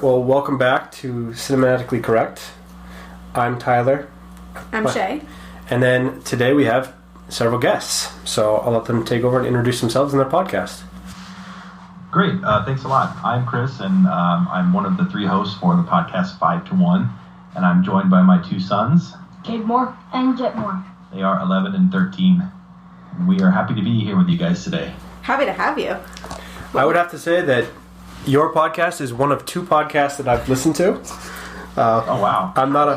right, well, welcome back to Cinematically Correct. I'm Tyler. I'm Shae. And then today we have several guests, so I'll let them take over and introduce themselves and their podcast. Great, thanks a lot. I'm Chris, and I'm one of the three hosts for the podcast 5 to 1, and I'm joined by my two sons, Cade Moore and Jett Moore. They are 11 and 13. We are happy to be here with you guys today. Happy to have you. I would have to say that your podcast is one of two podcasts that I've listened to. Oh wow! I'm not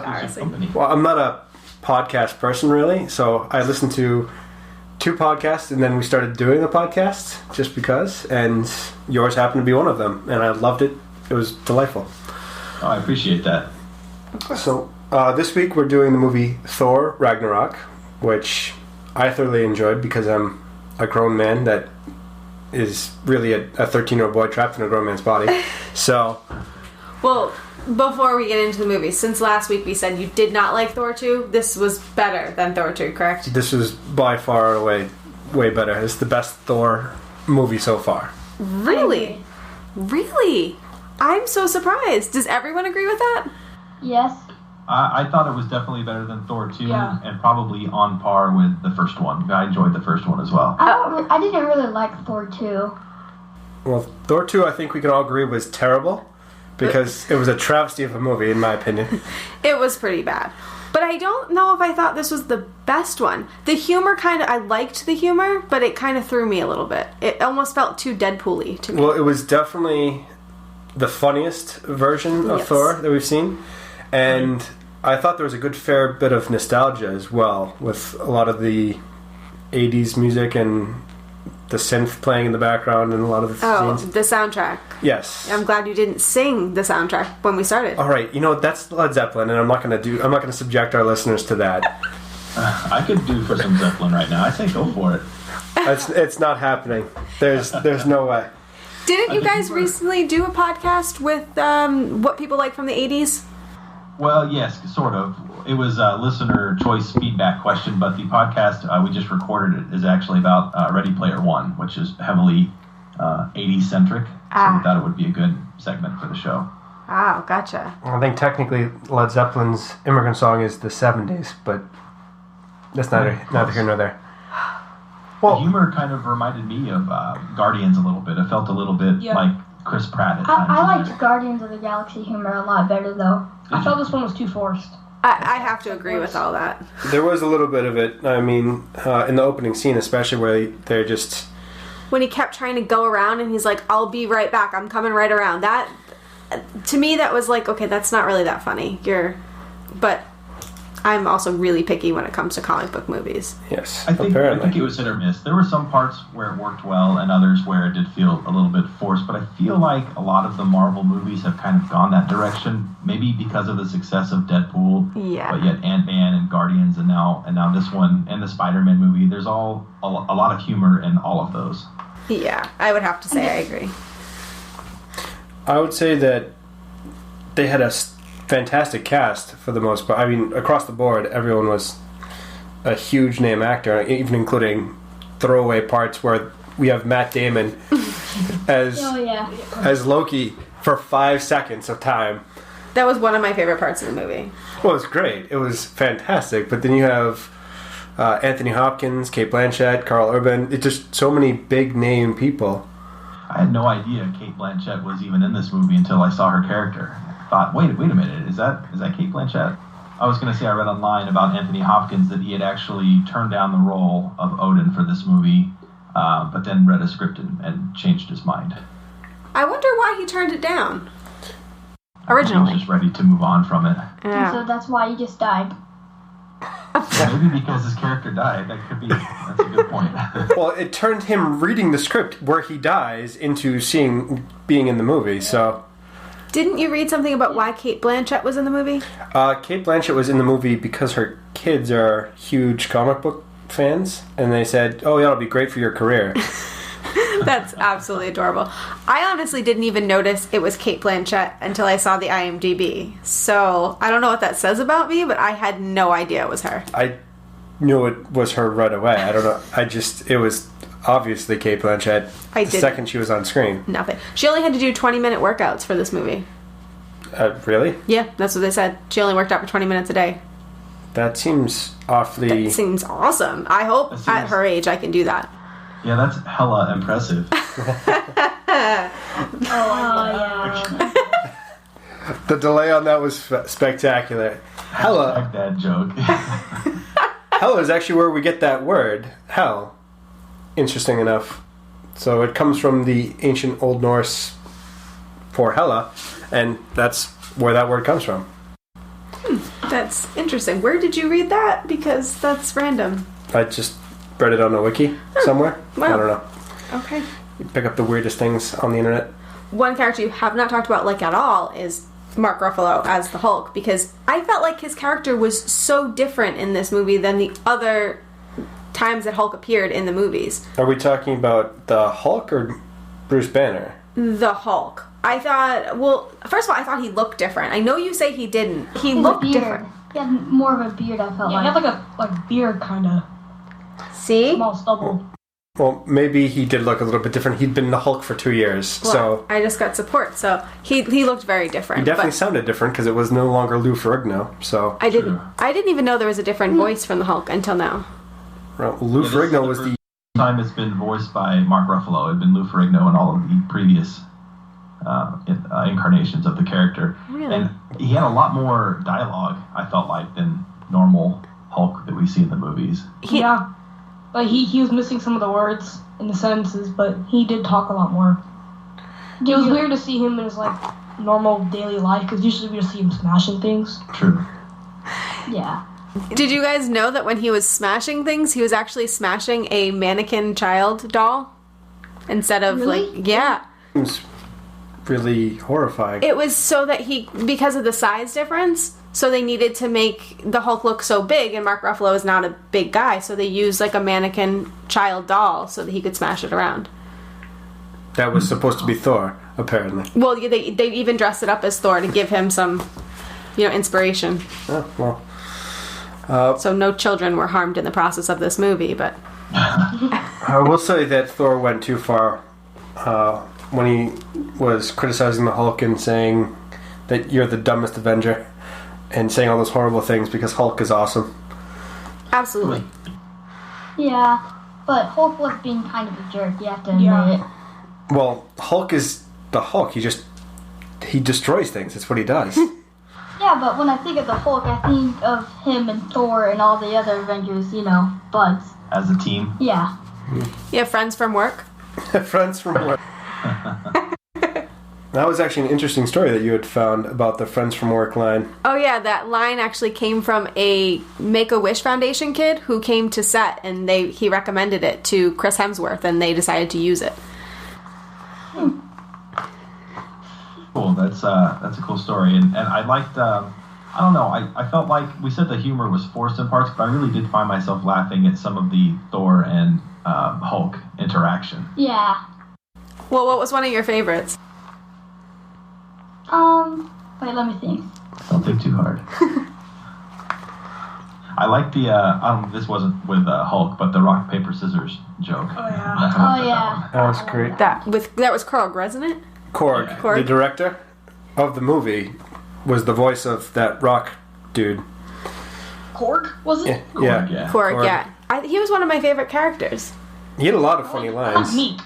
a podcast person really, so I listened to two podcasts and then we started doing the podcast just because, and yours happened to be one of them, and I loved it. It was delightful. Oh, I appreciate that. So this week we're doing the movie Thor Ragnarok, which I thoroughly enjoyed because I'm a grown man that is really a 13-year-old boy trapped in a grown man's body. So, well, before we get into the movie, since last week we said you did not like Thor 2, this was better than Thor 2, correct? This was by far away way better. It's the best Thor movie so far. Really? Really? I'm so surprised. Does everyone agree with that? Yes. I thought it was definitely better than Thor 2, Yeah. and probably on par with the first one. I enjoyed the first one as well. I didn't really like Thor 2. Well, Thor 2 I think we can all agree was terrible because it was a travesty of a movie in my opinion. It was pretty bad. But I don't know if I thought this was the best one. The humor I liked the humor, but it kind of threw me a little bit. It almost felt too Deadpool-y to me. Well, it was definitely the funniest version of Thor that we've seen. And I thought there was a good fair bit of nostalgia as well, with a lot of the 80s music and the synth playing in the background and a lot of the scenes. The soundtrack. Yes. I'm glad you didn't sing the soundtrack when we started. All right, that's Led Zeppelin, and I'm not going to subject our listeners to that. I could do for some Zeppelin right now. I say go for it. It's not happening. There's no way. Didn't you guys recently do a podcast with what people like from the 80s? Well, yes, sort of. It was a listener choice feedback question, but the podcast we just recorded it is actually about Ready Player One, which is heavily 80s centric. So we thought it would be a good segment for the show. Oh, gotcha. I think technically Led Zeppelin's Immigrant Song is the 70s, but that's neither here nor there. Well, the humor kind of reminded me of Guardians a little bit. It felt a little bit like Chris Pratt at times. I liked Guardians of the Galaxy humor a lot better, though. I felt this one was too forced. I have to agree with all that. There was a little bit of it. I mean, in the opening scene, especially where they're just... When he kept trying to go around and he's like, I'll be right back, I'm coming right around. That, to me, that was like, okay, that's not really that funny. But I'm also really picky when it comes to comic book movies. Yes, I think it was hit or miss. There were some parts where it worked well and others where it did feel a little bit forced, but I feel like a lot of the Marvel movies have kind of gone that direction, maybe because of the success of Deadpool, but yet Ant-Man and Guardians and now this one and the Spider-Man movie, there's a lot of humor in all of those. Yeah, I would have to say I agree. I would say that they had a fantastic cast for the most part. I mean, across the board, everyone was a huge name actor, even including throwaway parts where we have Matt Damon as Loki for 5 seconds of time. That was one of my favorite parts of the movie. Well, it was great. It was fantastic. But then you have Anthony Hopkins, Cate Blanchett, Carl Urban. It's just so many big name people. I had no idea Cate Blanchett was even in this movie until I saw her character. Thought, wait a minute, is that Cate Blanchett? I was going to say I read online about Anthony Hopkins that he had actually turned down the role of Odin for this movie, but then read a script and changed his mind. I wonder why he turned it down. Originally. He was just ready to move on from it. Yeah. So that's why he just died. Maybe because his character died. That's a good point. Well, it turned him reading the script where he dies into being in the movie, so... Didn't you read something about why Cate Blanchett was in the movie? Cate Blanchett was in the movie because her kids are huge comic book fans, and they said, oh yeah, it'll be great for your career. That's absolutely adorable. I honestly didn't even notice it was Cate Blanchett until I saw the IMDb. So, I don't know what that says about me, but I had no idea it was her. I knew it was her right away. I don't know. It was obviously Cate Blanchett the second she was on screen. Nothing. She only had to do 20-minute workouts for this movie. Really? Yeah, that's what they said. She only worked out for 20 minutes a day. That seems awfully... That seems awesome. I hope at her age I can do that. Yeah, that's hella impressive. The delay on that was spectacular. Hella. Like that joke. Hella is actually where we get that word. Hell. Interesting enough. So it comes from the ancient Old Norse for Hela, and that's where that word comes from. That's interesting. Where did you read that? Because that's random. I just read it on a wiki somewhere. Wow. I don't know. Okay. You pick up the weirdest things on the internet. One character you have not talked about at all is Mark Ruffalo as the Hulk, because I felt like his character was so different in this movie than the other times that Hulk appeared in the movies. Are we talking about the Hulk or Bruce Banner? The Hulk. I thought, well, first of all, I thought he looked different. I know you say he didn't. He looked different. He had more of a beard, I felt like. He had like a beard kind of. See? Small stubble. Well, maybe he did look a little bit different. He'd been the Hulk for 2 years, Well, so... I just got support, so he looked very different. He definitely sounded different because it was no longer Lou Ferrigno, so... I didn't even know there was a different voice from the Hulk until now. Well, Lou Ferrigno was the... time it's been voiced by Mark Ruffalo. It had been Lou Ferrigno in all of the previous incarnations of the character. Really? And he had a lot more dialogue, I felt like, than normal Hulk that we see in the movies. Yeah. Like, he was missing some of the words in the sentences, but he did talk a lot more. It was weird to see him in his, like, normal daily life, because usually we just see him smashing things. True. Yeah. Did you guys know that when he was smashing things, he was actually smashing a mannequin child doll? Instead of, Really? yeah. It was really horrifying. It was so that because of the size difference, so they needed to make the Hulk look so big, and Mark Ruffalo is not a big guy, so they used, like, a mannequin child doll so that he could smash it around. That was supposed to be Thor, apparently. Well, they even dressed it up as Thor to give him some, inspiration. Oh, well... So no children were harmed in the process of this movie, but... I will say that Thor went too far when he was criticizing the Hulk and saying that you're the dumbest Avenger and saying all those horrible things because Hulk is awesome. Absolutely. Yeah, but Hulk was being kind of a jerk, you have to admit it. Well, Hulk is the Hulk. He destroys things. That's what he does. Yeah, but when I think of the Hulk, I think of him and Thor and all the other Avengers, buds. As a team. Yeah. You have friends from work? Friends from work. That was actually an interesting story that you had found about the Friends from Work line. Oh yeah, that line actually came from a Make-A-Wish Foundation kid who came to set, and he recommended it to Chris Hemsworth, and they decided to use it. Cool. That's a cool story, and I liked. I don't know. I felt like we said the humor was forced in parts, but I really did find myself laughing at some of the Thor and Hulk interaction. Yeah. Well, what was one of your favorites? Wait, let me think. Don't think too hard. I like the. This wasn't with Hulk, but the rock paper scissors joke. Oh yeah. Oh, yeah. That was great. That was Korg, wasn't it? Korg, Korg. the director of the movie, was the voice of that rock dude. Korg, was it? Yeah. Yeah. Korg, yeah. He was one of my favorite characters. He had a lot of funny lines. Meek.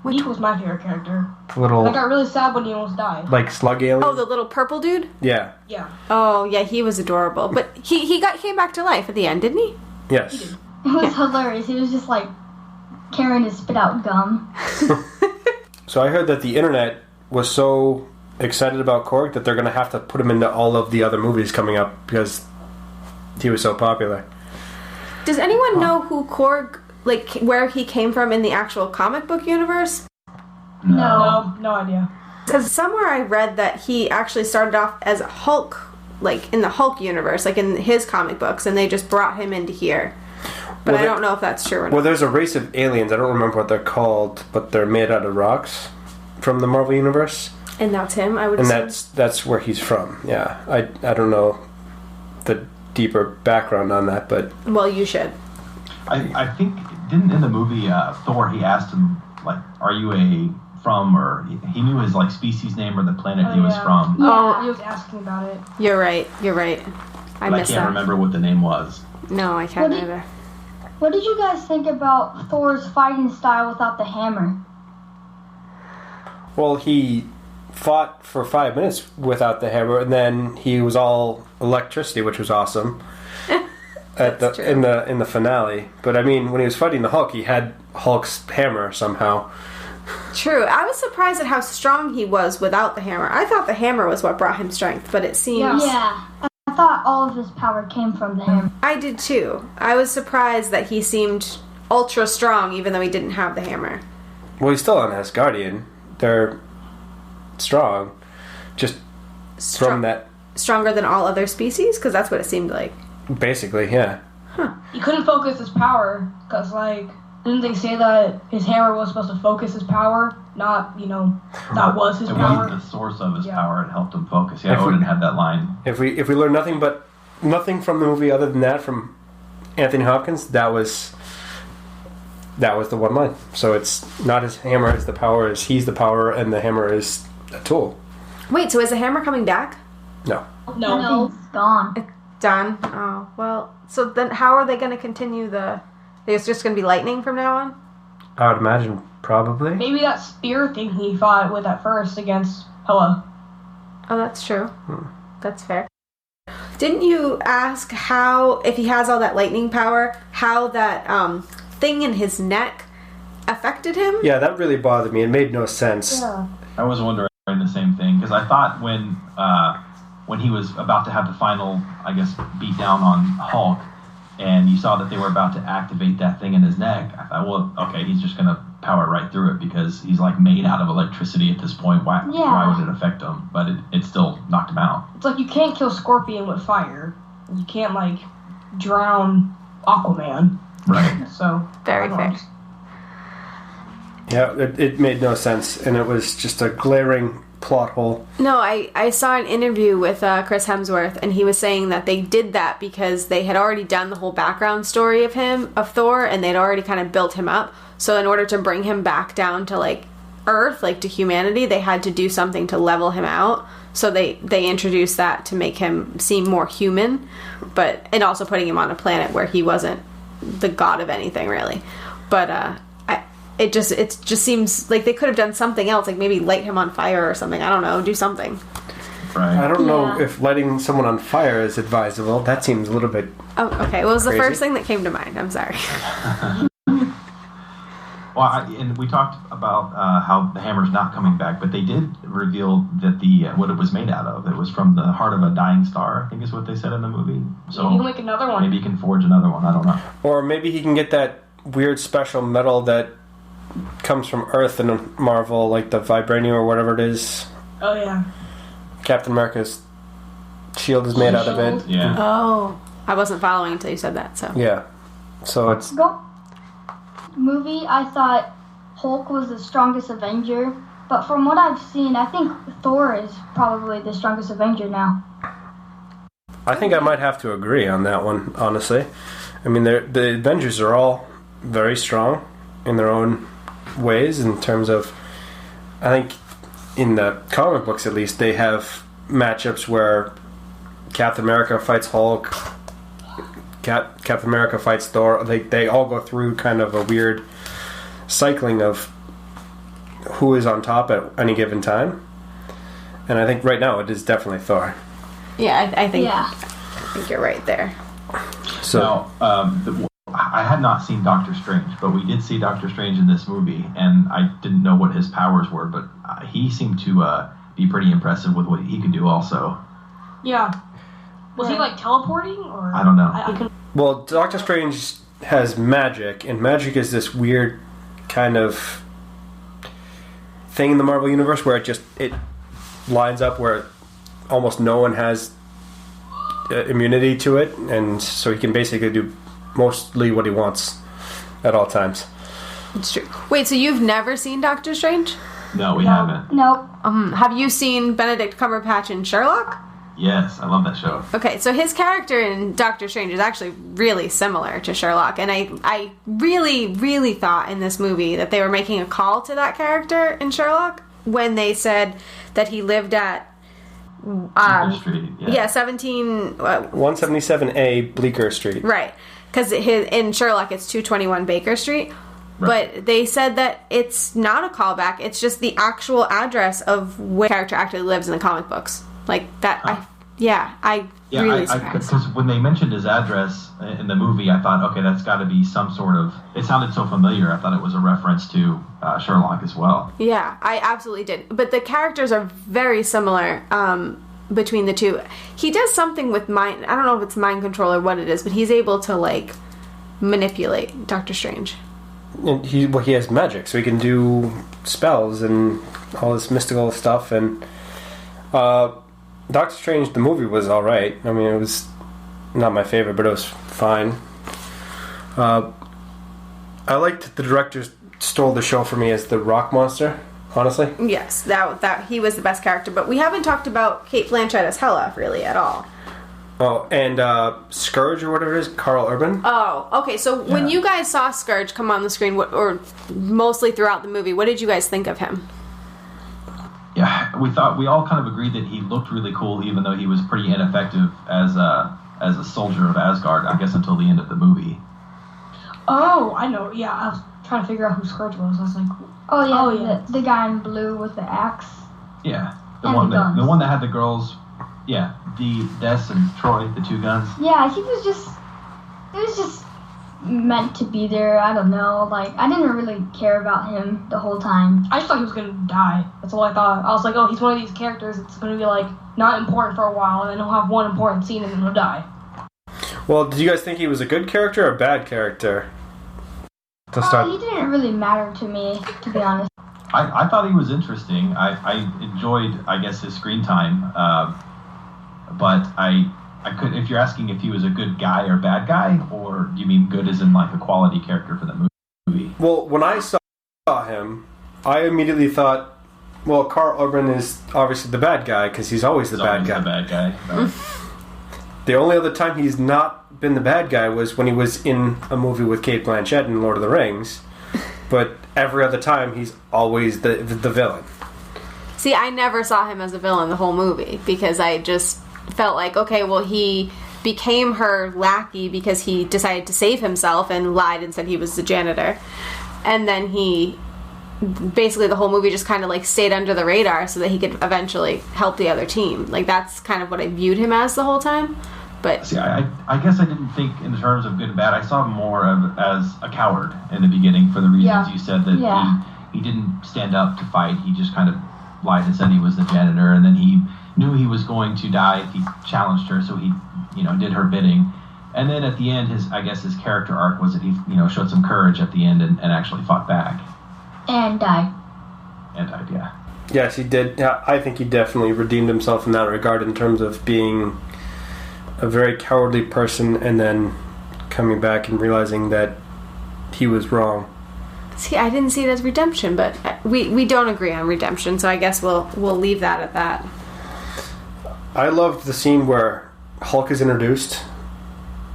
Meek was my favorite character. Little, I got really sad when he almost died. like, slug alien. Oh, the little purple dude? Yeah. Yeah. Oh, yeah, he was adorable. But he came back to life at the end, didn't he? Yes. It was hilarious. He was just like carrying his spit out gum. So I heard that the internet was so excited about Korg that they're going to have to put him into all of the other movies coming up because he was so popular. Does anyone know who Korg, like, where he came from in the actual comic book universe? No. No idea. Because somewhere I read that he actually started off as a Hulk, like, in the Hulk universe, like in his comic books, and they just brought him into here. But Well, I don't know if that's true or not. Well, there's a race of aliens. I don't remember what they're called, but they're made out of rocks from the Marvel Universe. And that's him, I would And assume. that's where he's from. Yeah. I don't know the deeper background on that, but Well, you should. I think didn't in the movie Thor he asked him like, "Are you a from, or he knew his like species name or the planet he was from. Oh. He was asking about it. You're right. I missed that. I can't remember what the name was. No, I can't either. What did you guys think about Thor's fighting style without the hammer? Well, he fought for 5 minutes without the hammer, and then he was all electricity, which was awesome. In the finale. But I mean, when he was fighting the Hulk, he had Hulk's hammer somehow. True. I was surprised at how strong he was without the hammer. I thought the hammer was what brought him strength, but it seems... Yeah. I thought all of his power came from the hammer. I did too. I was surprised that he seemed ultra strong even though he didn't have the hammer. Well, he's still an Asgardian. They're strong. Just from that... Stronger than all other species? Because that's what it seemed like. Basically, yeah. He couldn't focus his power, because, like, didn't they say that his hammer was supposed to focus his power? Not, that was his power? It wasn't the source of his power, it helped him focus. Yeah, Odin had that line. If we learn nothing from the movie other than that from Anthony Hopkins, that was the one line. So it's not his hammer is the power, he's the power, and the hammer is a tool. Wait, so is the hammer coming back? No. No. It's gone. Done. Oh, well, so then how are they going to continue it's just going to be lightning from now on? I would imagine, probably. Maybe that spear thing he fought with at first against Hela. Oh, that's true. That's fair. Didn't you ask how, if he has all that lightning power, how that thing in his neck affected him? Yeah, that really bothered me. It made no sense. Yeah. I was wondering the same thing, because I thought when he was about to have the final, I guess, beat down on Hulk, and you saw that they were about to activate that thing in his neck, I thought, well, okay, he's just going to power right through it because he's, like, made out of electricity at this point. Why would it affect him? But it still knocked him out. It's like you can't kill Scorpion with fire. You can't, like, drown Aquaman. Right. So, very fair. Yeah, it made no sense, and it was just a glaring plot hole. No, I saw an interview with Chris Hemsworth, and he was saying that they did that because they had already done the whole background story of Thor, and they'd already kind of built him up. So in order to bring him back down to, like, Earth, like, to humanity, they had to do something to level him out. So they introduced that to make him seem more human, and also putting him on a planet where he wasn't the god of anything, really. But, it just seems like they could have done something else, like maybe light him on fire or something. I don't know, do something. Right. I don't know if lighting someone on fire is advisable. That seems a little bit... Oh, okay. Well, it was the crazy. first thing that came to mind. I'm sorry. Well, and we talked about how the hammer's not coming back, but they did reveal that what it was made out of. It was from the heart of a dying star, I think is what they said in the movie. So he can make another one. Maybe he can forge another one. I don't know. Or maybe he can get that weird special metal that comes from Earth in Marvel, like the vibranium or whatever it is. Oh, yeah. Captain America's shield is made out of it. Yeah. Oh. I wasn't following until you said that, so. Yeah. So it's... Movie, I thought Hulk was the strongest Avenger, but from what I've seen, I think Thor is probably the strongest Avenger now. I think I might have to agree on that one, honestly. I mean, the Avengers are all very strong in their own ways in terms of... I think in the comic books, at least, they have matchups where Captain America fights Hulk, Captain America fights Thor. They all go through kind of a weird cycling of who is on top at any given time. And I think right now it is definitely Thor. Yeah, I think you're right there. So now, I had not seen Doctor Strange, but we did see Doctor Strange in this movie, and I didn't know what his powers were, but he seemed to be pretty impressive with what he could do also. Yeah. Was he, like, teleporting? Or I don't know. Well, Doctor Strange has magic, and magic is this weird kind of thing in the Marvel Universe where it lines up where almost no one has immunity to it, and so he can basically do mostly what he wants at all times. It's true. Wait, so you've never seen Doctor Strange? No, we haven't. Nope. Have you seen Benedict Cumberbatch in Sherlock? Yes, I love that show. Okay, so his character in Doctor Strange is actually really similar to Sherlock, and I really, really thought in this movie that they were making a call to that character in Sherlock when they said that he lived at Bleecker Street, yeah 177A Bleecker Street. Right, because in Sherlock it's 221 Baker Street. Right. But they said that it's not a callback, it's just the actual address of where the character actually lives in the comic books. Like that, because when they mentioned his address in the movie, I thought, okay, that's got to be some sort of. It sounded so familiar. I thought it was a reference to Sherlock as well. Yeah, I absolutely did. But the characters are very similar between the two. He does something with mind. I don't know if it's mind control or what it is, but he's able to like manipulate Doctor Strange. And he has magic, so he can do spells and all this mystical stuff. And Doctor Strange, the movie was alright. I mean, it was not my favorite, but it was fine. I liked the director stole the show for me as the rock monster, honestly. Yes, that he was the best character. But we haven't talked about Cate Blanchett as Hela, really, at all. Oh, and Scourge, or whatever it is, Carl Urban. Oh, okay. So when you guys saw Scourge come on the screen, or mostly throughout the movie, what did you guys think of him? Yeah, we all kind of agreed that he looked really cool, even though he was pretty ineffective as a soldier of Asgard, I guess, until the end of the movie. Oh, I know. Yeah, I was trying to figure out who Scourge was. I was like, the guy in blue with the axe. Yeah, the one that had the girls. Yeah, Des and Troy, the two guns. Yeah, he was just meant to be there. I don't know. Like, I didn't really care about him the whole time. I just thought he was going to die. That's all I thought. I was like, oh, he's one of these characters that's going to be, like, not important for a while, and then he'll have one important scene, and then he'll die. Well, did you guys think he was a good character or a bad character? To start. He didn't really matter to me, to be honest. I thought he was interesting. I enjoyed, I guess, his screen time. But I could, if you're asking if he was a good guy or bad guy, or do you mean good as in like a quality character for the movie? Well, when I saw him, I immediately thought, well, Carl Urban is obviously the bad guy because he's always the bad guy. Right? The only other time he's not been the bad guy was when he was in a movie with Cate Blanchett in Lord of the Rings. But every other time, he's always the villain. See, I never saw him as a villain the whole movie because I just felt like, okay, well, he became her lackey because he decided to save himself and lied and said he was the janitor. And then he, basically the whole movie just kind of like stayed under the radar so that he could eventually help the other team. Like, that's kind of what I viewed him as the whole time. But see, I guess I didn't think in terms of good and bad. I saw him more as a coward in the beginning for the reasons you said, that he didn't stand up to fight. He just kind of lied and said he was the janitor, and then he knew he was going to die if he challenged her, so he, did her bidding. And then at the end, his character arc was that he, showed some courage at the end and actually fought back. And died. Yeah. Yes, he did. I think he definitely redeemed himself in that regard in terms of being a very cowardly person and then coming back and realizing that he was wrong. See, I didn't see it as redemption, but we don't agree on redemption, so I guess we'll leave that at that. I loved the scene where Hulk is introduced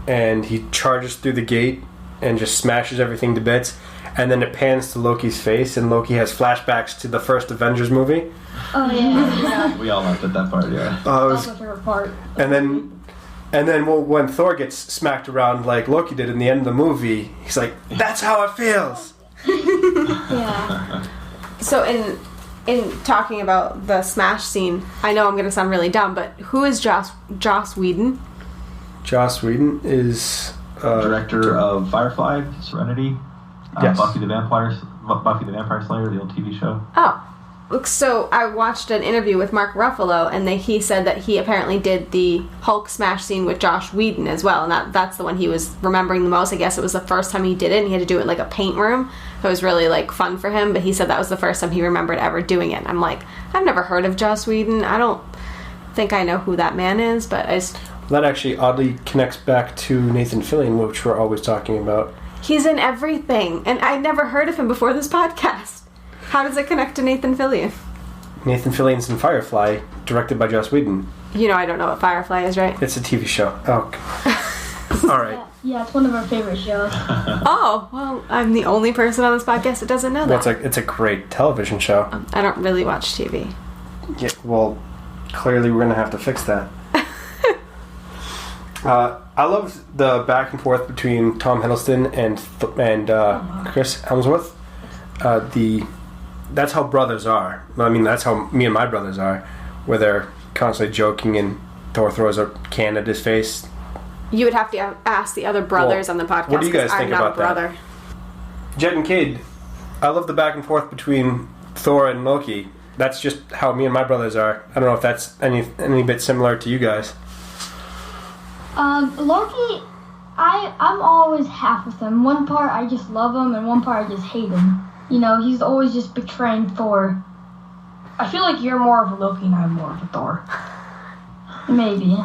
and he charges through the gate and just smashes everything to bits, and then it pans to Loki's face and Loki has flashbacks to the first Avengers movie. Oh yeah. We all laughed at that part, yeah. That was my favorite part. And then when Thor gets smacked around like Loki did in the end of the movie, he's like, "That's how it feels." Yeah. So in talking about the smash scene, I know I'm going to sound really dumb, but who is Joss Whedon? Joss Whedon is director of Firefly, Serenity, yes. Buffy the Vampire Slayer, the old TV show. Oh. So I watched an interview with Mark Ruffalo, and he said that he apparently did the Hulk smash scene with Joss Whedon as well, and that's the one he was remembering the most. I guess it was the first time he did it, and he had to do it in like a paint room. It was really like fun for him, but he said that was the first time he remembered ever doing it. And I'm like, I've never heard of Joss Whedon. I don't think I know who that man is, but that actually oddly connects back to Nathan Fillion, which we're always talking about. He's in everything, and I'd never heard of him before this podcast. How does it connect to Nathan Fillion? Nathan Fillion's in Firefly, directed by Joss Whedon. You know I don't know what Firefly is, right? It's a TV show. Oh. All right. Yeah, it's one of our favorite shows. Oh, well, I'm the only person on this podcast that doesn't know that. Well, it's a great television show. I don't really watch TV. Yeah, well, clearly we're going to have to fix that. I love the back and forth between Tom Hiddleston and Chris Hemsworth. That's how brothers are. I mean, that's how me and my brothers are, where they're constantly joking and Thor throws a can at his face. You would have to ask the other brothers on the podcast. What do you guys think I'm not about a brother. that? Jett and Kade, I love the back and forth between Thor and Loki. That's just how me and my brothers are. I don't know if that's any bit similar to you guys. Loki, I'm always half with him. One part I just love him, and one part I just hate him. You know, he's always just betraying Thor. I feel like you're more of a Loki and I'm more of a Thor. Maybe.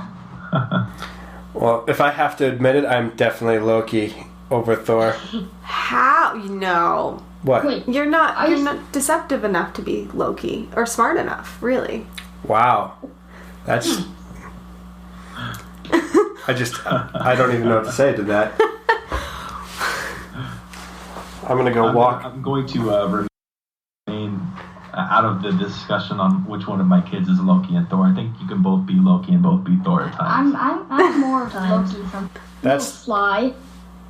Well, if I have to admit it, I'm definitely Loki over Thor. How? No. What? Wait, You're not deceptive enough to be Loki, or smart enough, really. Wow. That's... I don't even know what to say to that. I'm going to go walk. I'm going to remain out of the discussion on which one of my kids is Loki and Thor. I think you can both be Loki and both be Thor at times. I'm more of Loki. That's sly.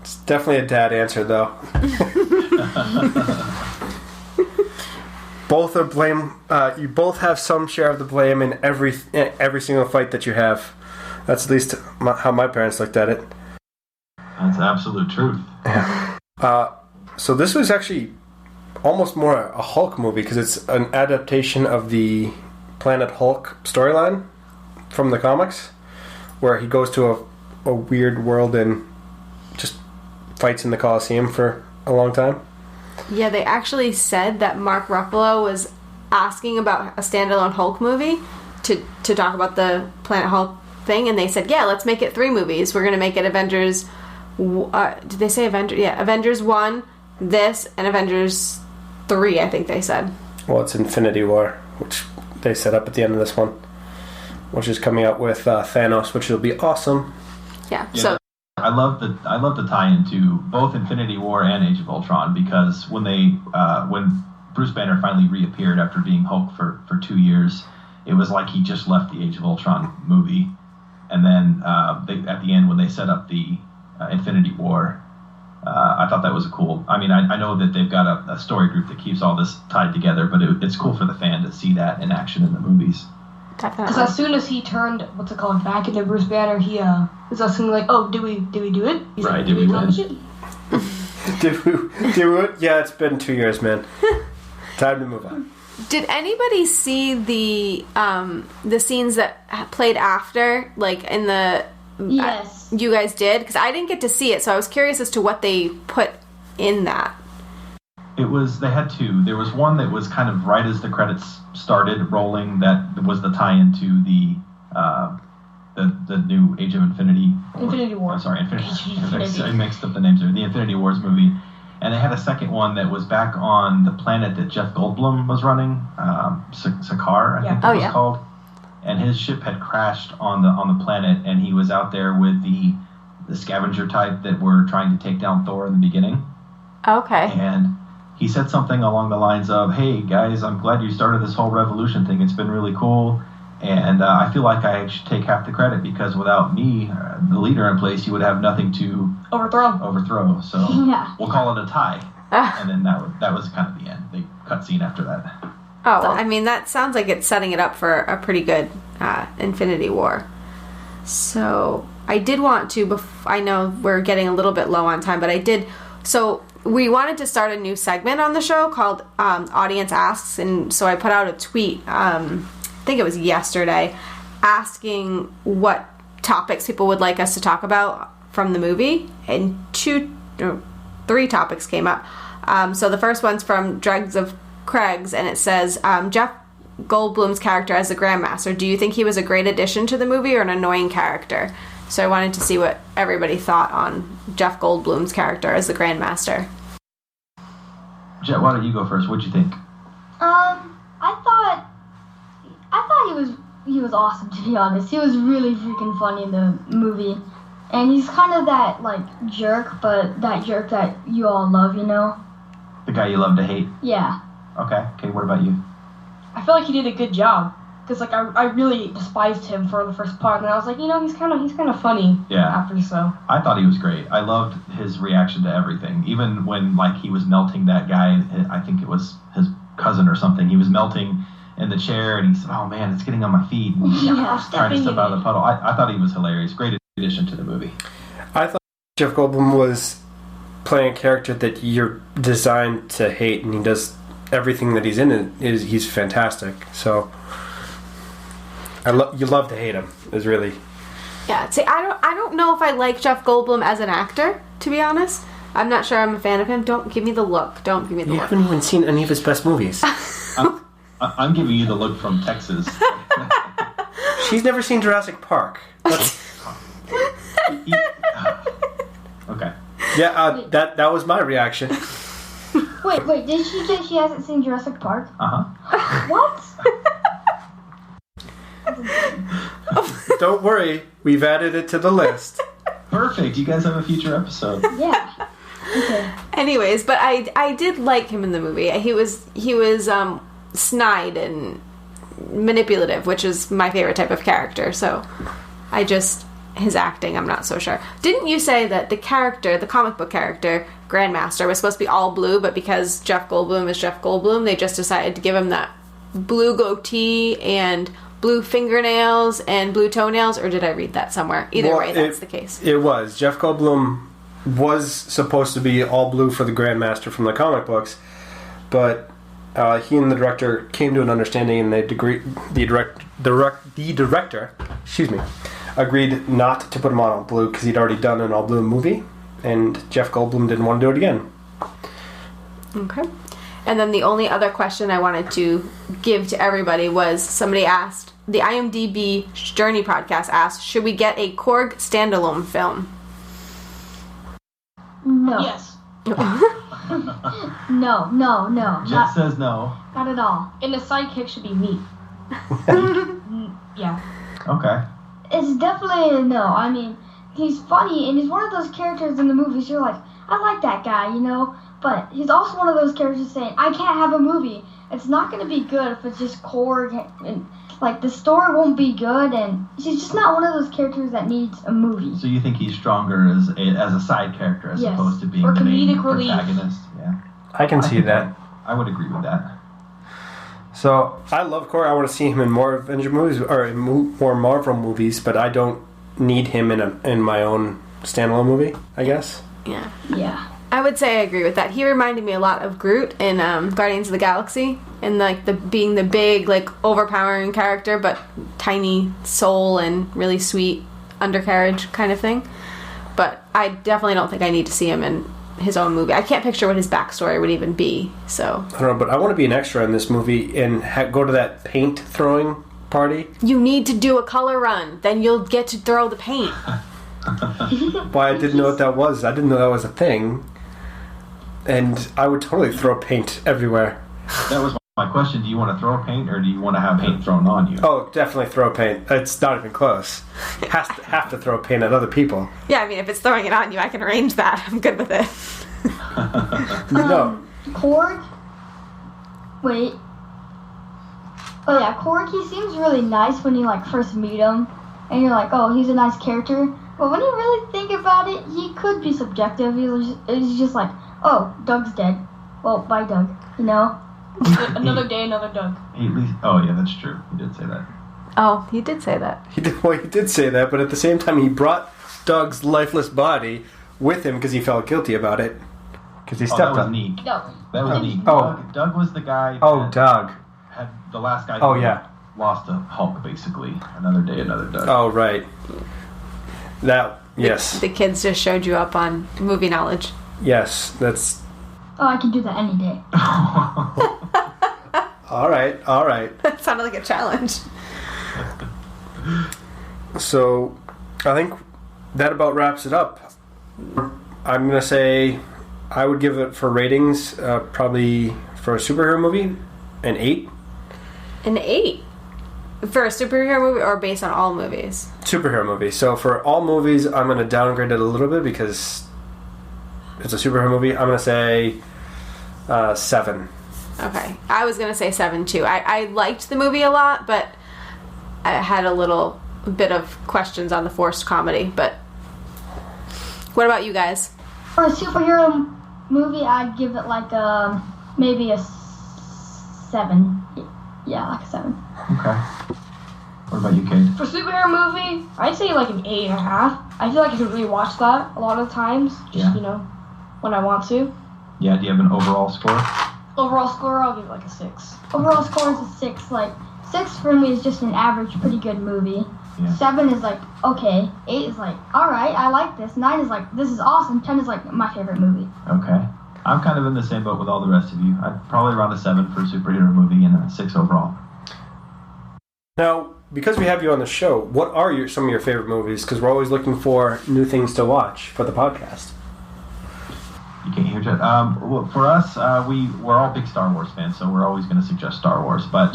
It's definitely a dad answer, though. Both are blame. You both have some share of the blame in every single fight that you have. That's at least how my parents looked at it. That's absolute truth. Yeah. So this was actually almost more a Hulk movie because it's an adaptation of the Planet Hulk storyline from the comics, where he goes to a weird world and just fights in the Coliseum for a long time. Yeah, they actually said that Mark Ruffalo was asking about a standalone Hulk movie to talk about the Planet Hulk thing, and they said, yeah, let's make it 3 movies. We're going to make it Avengers... did they say Avengers? Yeah, Avengers 1, this, and Avengers 3, I think they said. Well, it's Infinity War, which they set up at the end of this one, which is coming out with Thanos, which will be awesome. Yeah, so... I love the tie-in to both Infinity War and Age of Ultron, because when Bruce Banner finally reappeared after being Hulk for 2 years, it was like he just left the Age of Ultron movie. And then at the end, when they set up the Infinity War, I thought that was cool. I mean, I know that they've got a story group that keeps all this tied together, but it's cool for the fan to see that in action in the movies. Definitely. Because as soon as he turned, back into Bruce Banner, he was asking like, "Oh, did we do it?" He's right? Like, did we accomplish win? it? Did we? Yeah, it's been 2 years, man. Time to move on. Did anybody see the scenes that played after, like in the? Yes. You guys did? Because I didn't get to see it, so I was curious as to what they put in that. They had 2. There was one that was kind of right as the credits started rolling. That was the tie-in to the new Age of Infinity War. I'm sorry, Infinity. I mixed up the names there. The Infinity Wars movie. And they had a second one that was back on the planet that Jeff Goldblum was running, Sakaar, I think it was called. And his ship had crashed on the planet, and he was out there with the scavenger type that were trying to take down Thor in the beginning. Okay. And he said something along the lines of, "Hey guys, I'm glad you started this whole revolution thing. It's been really cool, and I feel like I should take half the credit because without me, the leader in place, you would have nothing to overthrow. So we'll call it a tie." And then that was kind of the end. The cutscene after that. Oh, well, I mean, that sounds like it's setting it up for a pretty good Infinity War. So I did want to. I know we're getting a little bit low on time, but I did. So we wanted to start a new segment on the show called Audience Asks, and so I put out a tweet, I think it was yesterday, asking what topics people would like us to talk about from the movie, and 3 topics came up. So the first one's from Dregs of Craigs, and it says, Jeff Goldblum's character as the Grandmaster, do you think he was a great addition to the movie or an annoying character? So I wanted to see what everybody thought on Jeff Goldblum's character as the Grandmaster. Jett, why don't you go first? What'd you think? I thought he was he was awesome, to be honest. He was really freaking funny in the movie. And he's kind of that, like, jerk, but that jerk that you all love, you know? The guy you love to hate? Yeah. Okay, what about you? I feel like he did a good job. Because, like, I really despised him for the first part. And I was like, you know, he's kind of funny after, so. I thought he was great. I loved his reaction to everything. Even when, like, he was melting that guy, I think it was his cousin or something. He was melting in the chair, and he said, "Oh man, it's getting on my feet." And trying to step out of the puddle. I thought he was hilarious. Great addition to the movie. I thought Jeff Goldblum was playing a character that you're designed to hate, and he does everything that he's in. He's fantastic. So you love to hate him. Is really. Yeah. See, I don't know if I like Jeff Goldblum as an actor. To be honest, I'm not sure I'm a fan of him. Don't give me the look. Don't give me the look. You haven't even seen any of his best movies. I'm giving you the look from Texas. She's never seen Jurassic Park. Okay. Yeah, that was my reaction. Wait, did she say she hasn't seen Jurassic Park? Uh-huh. What? Don't worry, we've added it to the list. Perfect. You guys have a future episode. Yeah. Okay. Anyways, but I did like him in the movie. He was snide and manipulative, which is my favorite type of character. So his acting, I'm not so sure. Didn't you say that the comic book character, Grandmaster, was supposed to be all blue, but because Jeff Goldblum is Jeff Goldblum, they just decided to give him that blue goatee and blue fingernails and blue toenails? Or did I read that somewhere? Either way, that's the case. It was. Jeff Goldblum was supposed to be all blue for the Grandmaster from the comic books, but he and the director came to an understanding, and the director, agreed not to put him on all blue because he'd already done an all blue movie, and Jeff Goldblum didn't want to do it again. Okay. And then the only other question I wanted to give to everybody was, somebody asked, the IMDb Journey podcast asked, should we get a Korg standalone film? No. Yes. No. Jett says no. Not at all. And the sidekick should be me. Yeah. Okay. It's definitely a no. I mean, he's funny, and he's one of those characters in the movies you're like, I like that guy, you know? But he's also one of those characters saying, I can't have a movie. It's not going to be good if it's just Korg, and like, the story won't be good, and he's just not one of those characters that needs a movie. So you think he's stronger as a side character as opposed to being or the main comedic relief. protagonist? Yeah. I can see that. I would agree with that. So I love Korg. I want to see him in more Avenger movies or in more Marvel movies, but I don't need him in my own standalone movie, I guess. Yeah. Yeah. I would say I agree with that. He reminded me a lot of Groot in Guardians of the Galaxy, and like being the big, like, overpowering character, but tiny soul and really sweet undercarriage kind of thing. But I definitely don't think I need to see him in his own movie. I can't picture what his backstory would even be. So I don't know, but I want to be an extra in this movie and go to that paint throwing party. you need to do a color run, then you'll get to throw the paint. Why, I didn't know what that was. I didn't know that was a thing. And I would totally throw paint everywhere. That was my question. Do you want to throw paint, or do you want to have paint thrown on you? Oh, definitely throw paint. It's not even close. Have to throw paint at other people. Yeah, I mean, if it's throwing it on you, I can arrange that. I'm good with it. No. Korg? Wait. Oh yeah, Korg, he seems really nice when you, like, first meet him. And you're like, oh, he's a nice character. But when you really think about it, he could be subjective. He's just like, oh, Doug's dead. Well, bye, Doug. You know? Another day, another Doug. Oh, yeah, that's true. He did say that. Oh, he did say that. He did say that, but at the same time, he brought Doug's lifeless body with him because he felt guilty about it. Because he stepped that was on. Neek. No. That was Neek. Oh. Doug was the guy. Oh, Doug. Had the last guy. Oh, yeah. Lost to Hulk, basically. Another day, another Doug. Oh, right. That, yes. The kids just showed you up on movie knowledge. Yes, that's... Oh, I can do that any day. All right. That sounded like a challenge. So, I think that about wraps it up. I'm going to say I would give it, for ratings, probably for a superhero movie, an 8. An 8. For a superhero movie or based on all movies? Superhero movie. So for all movies, I'm going to downgrade it a little bit because it's a superhero movie. I'm going to say 7. Okay. I was going to say 7 too. I liked the movie a lot, but I had a little bit of questions on the forced comedy. But what about you guys? For a superhero movie, I'd give it like maybe a 7. Yeah, like a 7. Okay. What about you, Kade? For superhero movie, I'd say like an 8.5. I feel like I can really watch that a lot of times, just when I want to. Yeah, do you have an overall score? Overall score, I'll give it like a 6. Overall score is a 6. Like 6 for me is just an average, pretty good movie. Yeah. 7 is like okay. 8 is like all right, I like this. 9 is like this is awesome. 10 is like my favorite movie. Okay. I'm kind of in the same boat with all the rest of you. I'd probably around a 7 for a superhero movie and a 6 overall. Now, because we have you on the show, what are some of your favorite movies? Because we're always looking for new things to watch for the podcast. You can't hear Jett. Well, for us, we're all big Star Wars fans, so we're always going to suggest Star Wars. But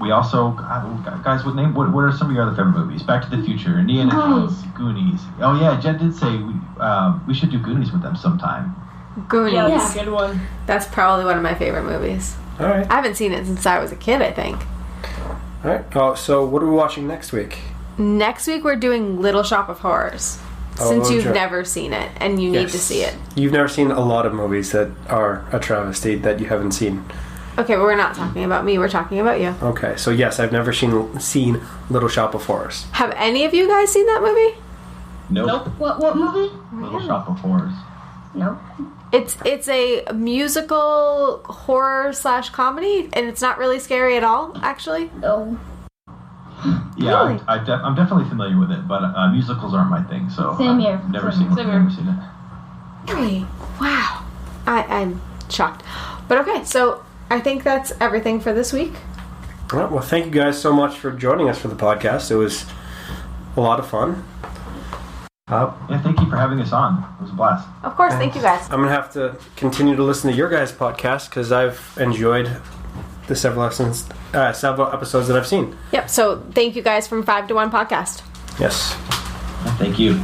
we also, guys, what are some of your other favorite movies? Back to the Future, Indiana Jones, Goonies. Oh yeah, Jett did say we should do Goonies with them sometime. Goonies. Yeah, that's a good one. That's probably one of my favorite movies. All right. I haven't seen it since I was a kid, I think. All right. So what are we watching next week? Next week we're doing Little Shop of Horrors. Since you've never seen it and you need to see it. You've never seen a lot of movies that are a travesty that you haven't seen. Okay, but we're not talking about me. We're talking about you. Okay, so yes, I've never seen Little Shop of Horrors. Have any of you guys seen that movie? Nope. What movie? Little Shop of Horrors. Nope. It's a musical horror / comedy, and it's not really scary at all, actually. No. Yeah, Really? I'm definitely familiar with it, but musicals aren't my thing, so Same here. I've never Same seen here. never seen it. Really? Wow. I'm shocked. But okay, so I think that's everything for this week. All right, well, thank you guys so much for joining us for the podcast. It was a lot of fun. Yeah, thank you for having us on. It was a blast. Of course, thank you guys. I'm going to have to continue to listen to your guys' podcast because I've enjoyed the several episodes that I've seen. Yep, so thank you guys from 5 to 1 podcast. Yes. Thank you.